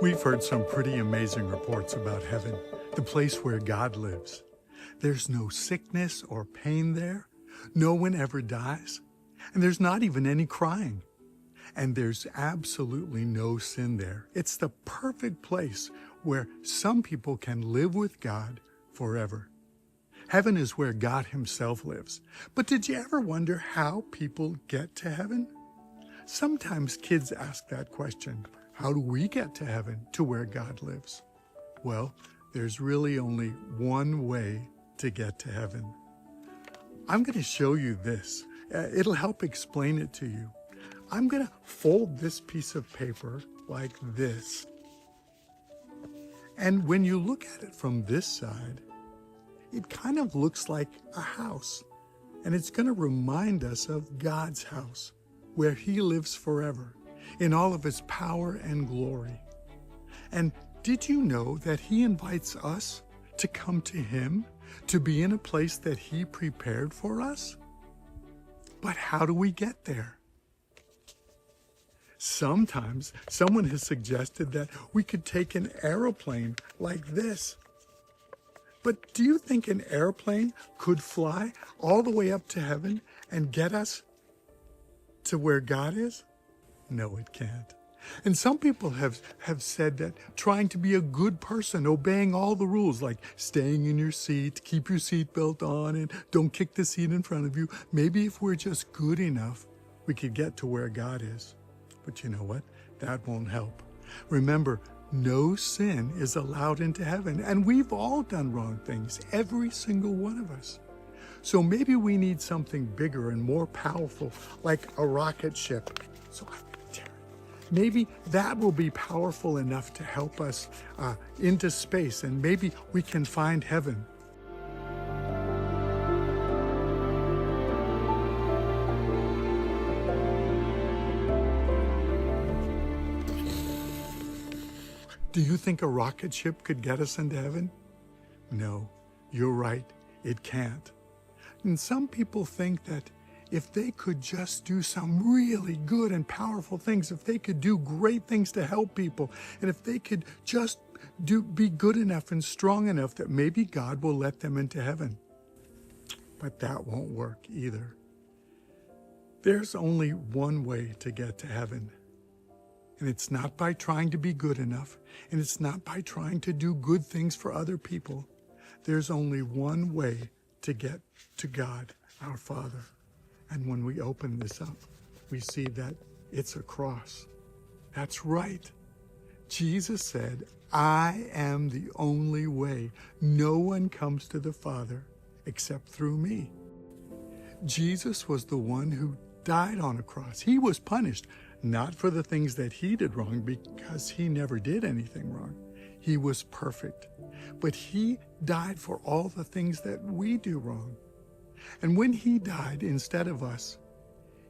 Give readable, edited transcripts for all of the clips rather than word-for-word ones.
We've heard some pretty amazing reports about heaven, the place where God lives. There's no sickness or pain there. No one ever dies. And there's not even any crying. And there's absolutely no sin there. It's the perfect place where some people can live with God forever. Heaven is where God Himself lives. But did you ever wonder how people get to heaven? Sometimes kids ask that question. How do we get to heaven, to where God lives? Well, there's really only one way to get to heaven. I'm going to show you this. It'll help explain it to you. I'm going to fold this piece of paper like this. And when you look at it from this side, it kind of looks like a house. And it's going to remind us of God's house, where He lives forever, in all of His power and glory. And did you know that He invites us to come to Him, to be in a place that He prepared for us? But how do we get there? Sometimes someone has suggested that we could take an airplane like this. But do you think an airplane could fly all the way up to heaven and get us to where God is? No, it can't. And some people have said that trying to be a good person, obeying all the rules, like staying in your seat, keep your seatbelt on, and don't kick the seat in front of you, maybe if we're just good enough, we could get to where God is. But you know what? That won't help. Remember, no sin is allowed into heaven, and we've all done wrong things, every single one of us. So maybe we need something bigger and more powerful, like a rocket ship. Maybe that will be powerful enough to help us into space, and maybe we can find heaven. Do you think a rocket ship could get us into heaven? No, you're right, it can't. And some people think that if they could just do some really good and powerful things, if they could do great things to help people, and if they could just be good enough and strong enough, that maybe God will let them into heaven. But that won't work either. There's only one way to get to heaven. And it's not by trying to be good enough, and it's not by trying to do good things for other people. There's only one way to get to God, our Father. And when we open this up, we see that it's a cross. That's right. Jesus said, I am the only way. No one comes to the Father except through me. Jesus was the one who died on a cross. He was punished, not for the things that He did wrong, because He never did anything wrong. He was perfect. But He died for all the things that we do wrong. And when He died instead of us,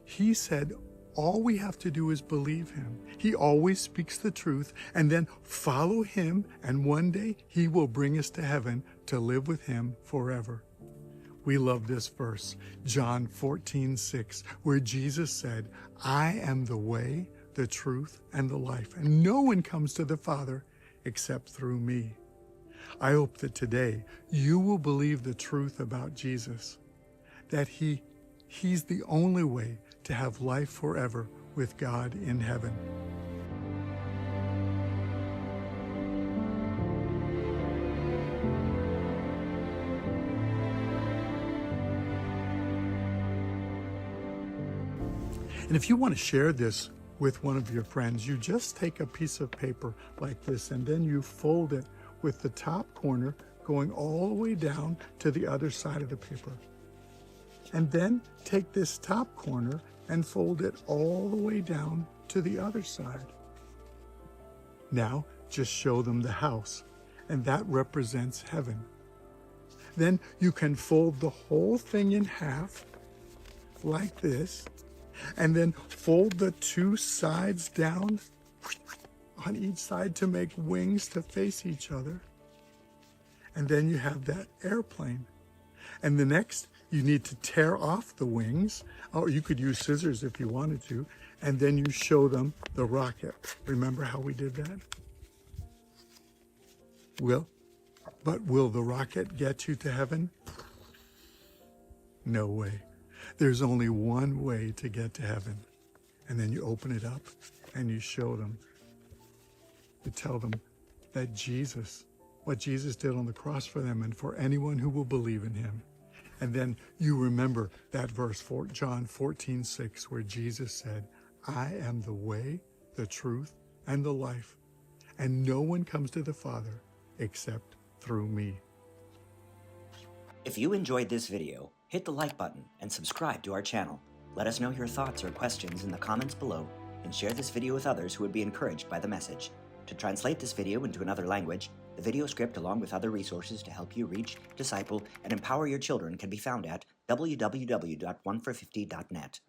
He said all we have to do is believe Him. He always speaks the truth, and then follow Him, and one day He will bring us to heaven to live with Him forever. We love this verse, John 14:6, where Jesus said, I am the way, the truth, and the life, and no one comes to the Father except through me. I hope that today you will believe the truth about Jesus, that He's the only way to have life forever with God in heaven. And if you want to share this with one of your friends, you just take a piece of paper like this, and then you fold it with the top corner going all the way down to the other side of the paper. And then take this top corner and fold it all the way down to the other side. Now, just show them the house, and that represents heaven. Then you can fold the whole thing in half, like this, and then fold the two sides down on each side to make wings to face each other. And then you have that airplane. And the next, you need to tear off the wings, or you could use scissors if you wanted to, and then you show them the rocket. Remember how we did that? Will, but will the rocket get you to heaven? No way. There's only one way to get to heaven. And then you open it up and you show them. You tell them that Jesus, what Jesus did on the cross for them and for anyone who will believe in him. And then you remember that verse, John 14:6, where Jesus said, I am the way, the truth, and the life, and no one comes to the Father except through me. If you enjoyed this video, hit the like button and subscribe to our channel. Let us know your thoughts or questions in the comments below, and share this video with others who would be encouraged by the message. To translate this video into another language, the video script along with other resources to help you reach, disciple, and empower your children can be found at www.onefor50.net.